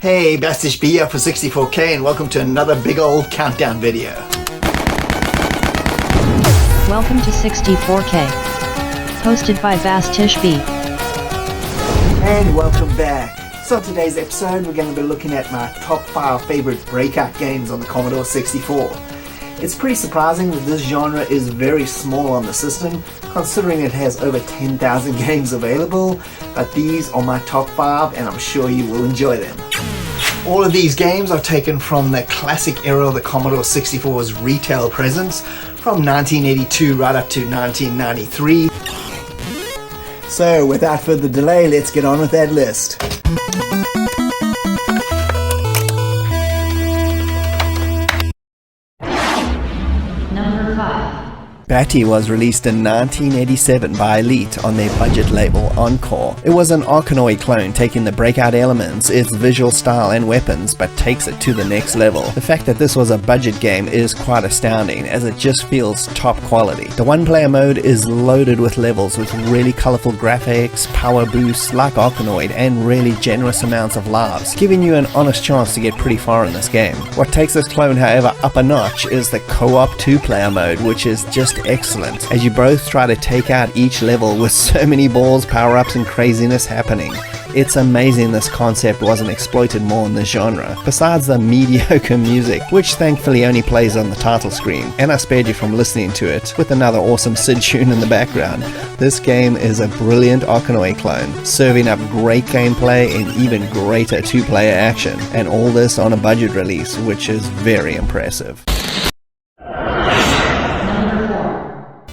Hey, Bastish B here for 64K and welcome to another big old countdown video. Welcome to 64K, hosted by Bastish B. And welcome back. So today's episode we're going to be looking at my top 5 favorite breakout games on the Commodore 64. It's pretty surprising that this genre is very small on the system, considering it has over 10,000 games available, but these are my top 5 and I'm sure you will enjoy them. All of these games are taken from the classic era of the Commodore 64's retail presence, from 1982 right up to 1993. So without further delay, let's get on with that list. Number 5. Batty was released in 1987 by Elite on their budget label Encore. It was an Arkanoid clone taking the Breakout elements, its visual style and weapons, but takes it to the next level. The fact that this was a budget game is quite astounding, as it just feels top quality. The one-player mode is loaded with levels with really colorful graphics, power boosts like Arkanoid, and really generous amounts of lives, giving you an honest chance to get pretty far in this game. What takes this clone, however, up a notch is the co-op 2-player mode, which is just excellent, as you both try to take out each level with so many balls, power-ups and craziness happening. It's amazing this concept wasn't exploited more in this genre, besides the mediocre music, which thankfully only plays on the title screen, and I spared you from listening to it with another awesome SID tune in the background. This game is a brilliant Arkanoid clone, serving up great gameplay and even greater 2-player action, and all this on a budget release, which is very impressive.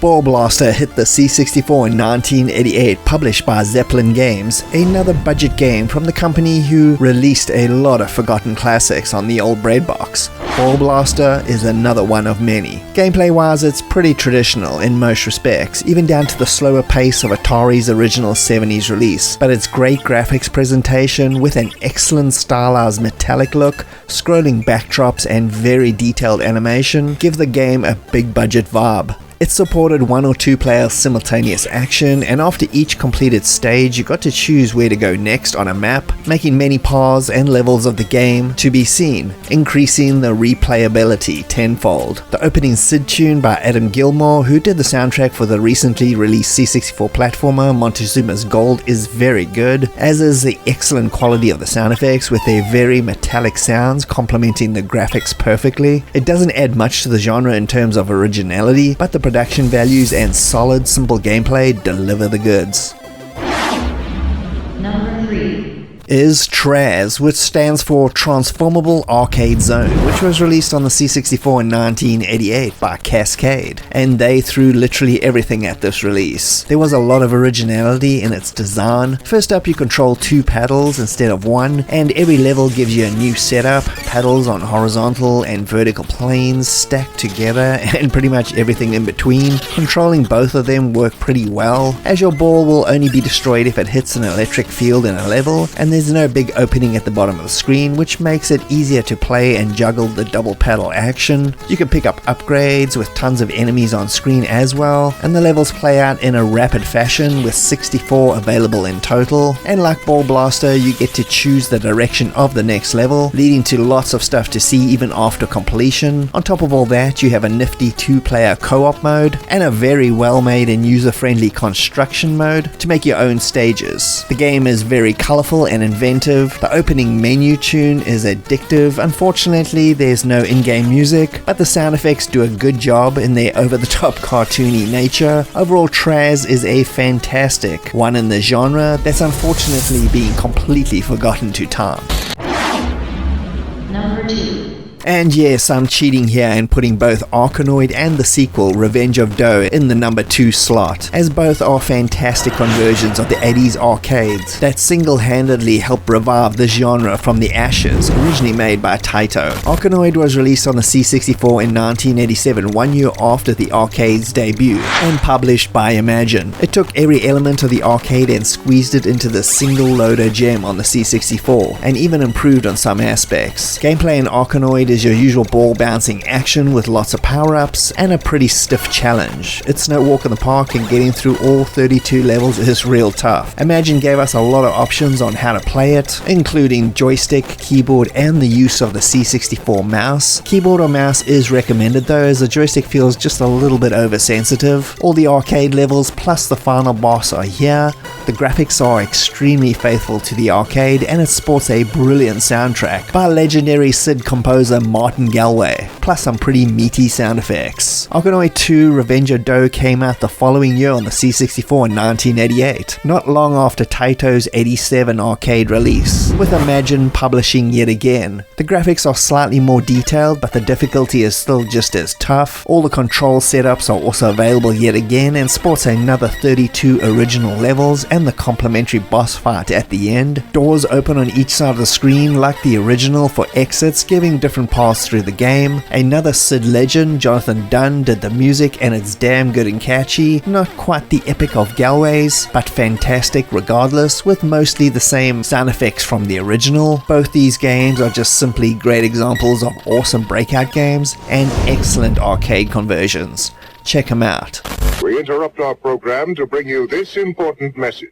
Ball Blaster hit the C64 in 1988, published by Zeppelin Games, another budget game from the company who released a lot of forgotten classics on the old breadbox. Ball Blaster is another one of many. Gameplay wise, it's pretty traditional in most respects, even down to the slower pace of Atari's original 70s release, but its great graphics presentation with an excellent stylized metallic look, scrolling backdrops and very detailed animation give the game a big budget vibe. It supported 1 or 2 player simultaneous action, and after each completed stage you got to choose where to go next on a map, making many paths and levels of the game to be seen, increasing the replayability tenfold. The opening SID tune by Adam Gilmour, who did the soundtrack for the recently released C64 platformer Montezuma's Gold, is very good, as is the excellent quality of the sound effects with their very metallic sounds complementing the graphics perfectly. It doesn't add much to the genre in terms of originality, but the production values and solid, simple gameplay deliver the goods. Number 3. Is TRAZ, which stands for Transformable Arcade Zone, which was released on the C64 in 1988 by Cascade, and they threw literally everything at this release. There was a lot of originality in its design. First up, you control 2 paddles instead of 1, and every level gives you a new setup, paddles on horizontal and vertical planes stacked together, and pretty much everything in between. Controlling both of them work pretty well, as your ball will only be destroyed if it hits an electric field in a level, and there's no big opening at the bottom of the screen, which makes it easier to play and juggle the double paddle action. You can pick up upgrades with tons of enemies on screen as well, and the levels play out in a rapid fashion with 64 available in total. And like Ball Blaster, you get to choose the direction of the next level, leading to lots of stuff to see even after completion. On top of all that, you have a nifty 2-player co-op mode and a very well made and user-friendly construction mode to make your own stages. The game is very colorful and inventive. The opening menu tune is addictive. Unfortunately, there's no in-game music, but the sound effects do a good job in their over-the-top cartoony nature. Overall, TRAZ is a fantastic one in the genre that's unfortunately being completely forgotten to time. Number 2. And yes, I'm cheating here and putting both Arkanoid and the sequel, Revenge of Doe, in the number 2 slot, as both are fantastic conversions of the 80s arcades that single-handedly helped revive the genre from the ashes, originally made by Taito. Arkanoid was released on the C64 in 1987, 1 year after the arcade's debut, and published by Imagine. It took every element of the arcade and squeezed it into the single-loader gem on the C64, and even improved on some aspects. Gameplay in Arkanoid is There's your usual ball bouncing action with lots of power-ups and a pretty stiff challenge. It's no walk in the park, and getting through all 32 levels is real tough. Imagine gave us a lot of options on how to play it, including joystick, keyboard, and the use of the C64 mouse. Keyboard or mouse is recommended though, as the joystick feels just a little bit oversensitive. All the arcade levels plus the final boss are here. The graphics are extremely faithful to the arcade, and it sports a brilliant soundtrack by legendary SID composer Martin Galway, plus some pretty meaty sound effects. Arkanoid 2 Revenge of Doe came out the following year on the C64 in 1988, not long after Taito's 87 arcade release, with Imagine publishing yet again. The graphics are slightly more detailed, but the difficulty is still just as tough. All the control setups are also available yet again, and sports another 32 original levels and the complimentary boss fight at the end. Doors open on each side of the screen like the original for exits, giving different paths through the game. Another SID legend, Jonathan Dunn, did the music, and it's damn good and catchy. Not quite the epic of Galway's, but fantastic regardless, with mostly the same sound effects from the original. Both these games are just simply great examples of awesome Breakout games and excellent arcade conversions. Check them out. We interrupt our program to bring you this important message.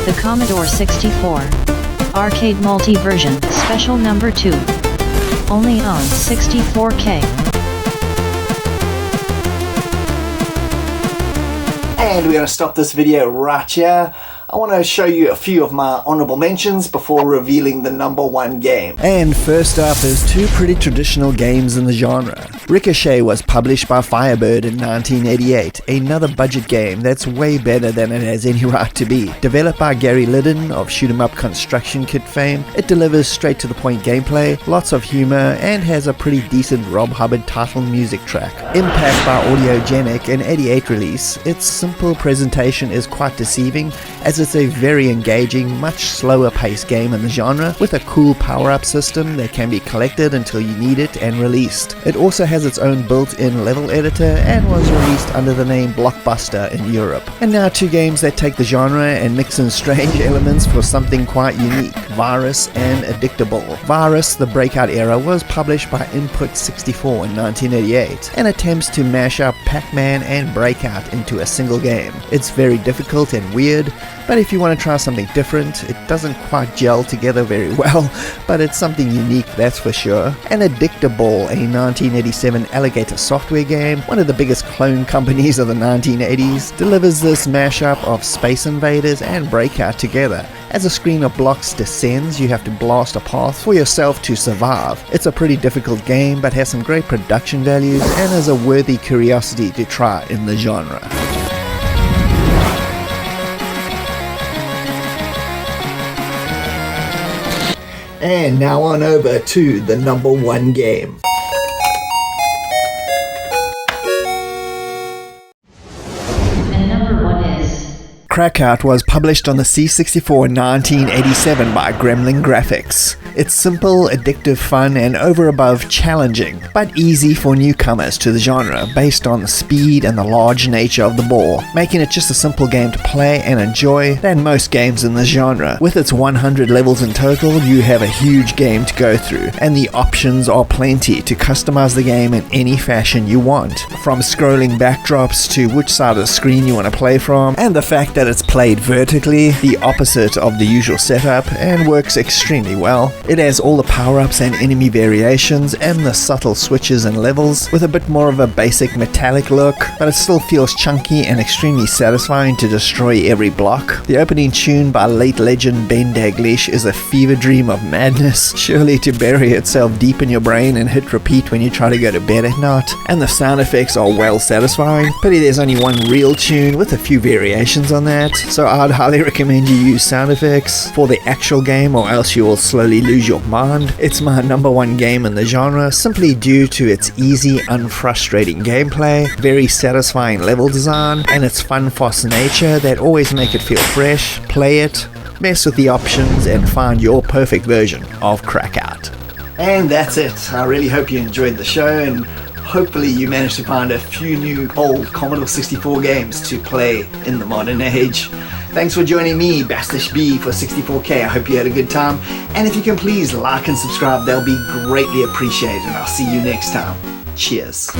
The Commodore 64 Arcade Multi-Version Special Number 2. Only on 64K. And we're going to stop this video right here. I want to show you a few of my honorable mentions before revealing the number one game. And first up is two pretty traditional games in the genre. Ricochet was published by Firebird in 1988, another budget game that's way better than it has any right to be. Developed by Gary Liddon of Shoot 'em Up Construction Kit fame, it delivers straight to the point gameplay, lots of humor, and has a pretty decent Rob Hubbard title music track. Impact by Audiogenic, an 88 release, its simple presentation is quite deceiving, as it's a very engaging, much slower paced game in the genre, with a cool power-up system that can be collected until you need it and released. It also has its own built-in level editor and was released under the name Blockbuster in Europe. And now two games that take the genre and mix in strange elements for something quite unique, Virus and Addictable. Virus, the Breakout era, was published by Input 64 in 1988 and attempts to mash up Pac-Man and Breakout into a single game. It's very difficult and weird, but if you want to try something different, it doesn't quite gel together very well, but it's something unique, that's for sure. And Addictable, a 1987 Alligator software game, one of the biggest clone companies of the 1980s, delivers this mashup of Space Invaders and Breakout together. As a screen of blocks descends, you have to blast a path for yourself to survive. It's a pretty difficult game, but has some great production values and is a worthy curiosity to try in the genre. And now on over to the number one game. And number 1 is Crackout was published on the C64 in 1987 by Gremlin Graphics. It's simple, addictive fun, and over above challenging, but easy for newcomers to the genre based on the speed and the large nature of the ball, making it just a simple game to play and enjoy than most games in the genre. With its 100 levels in total, you have a huge game to go through, and the options are plenty to customize the game in any fashion you want, from scrolling backdrops to which side of the screen you want to play from, and the fact that it's played vertically, the opposite of the usual setup, and works extremely well. It has all the power-ups and enemy variations and the subtle switches and levels, with a bit more of a basic metallic look, but it still feels chunky and extremely satisfying to destroy every block. The opening tune by late legend Ben Daglish is a fever dream of madness, surely to bury itself deep in your brain and hit repeat when you try to go to bed at night. And the sound effects are well satisfying. Pity there's only one real tune with a few variations on that. format, so I'd highly recommend you use sound effects for the actual game, or else you will slowly lose your mind. It's my number one game in the genre, simply due to its easy, unfrustrating gameplay, very satisfying level design, and its fun, fast nature that always make it feel fresh. Play it, mess with the options, and find your perfect version of Crackout. And that's it. I really hope you enjoyed the show, and hopefully you managed to find a few new old Commodore 64 games to play in the modern age. Thanks for joining me, Bastish B, for 64K. I hope you had a good time. And if you can please like and subscribe, they'll be greatly appreciated. And I'll see you next time. Cheers.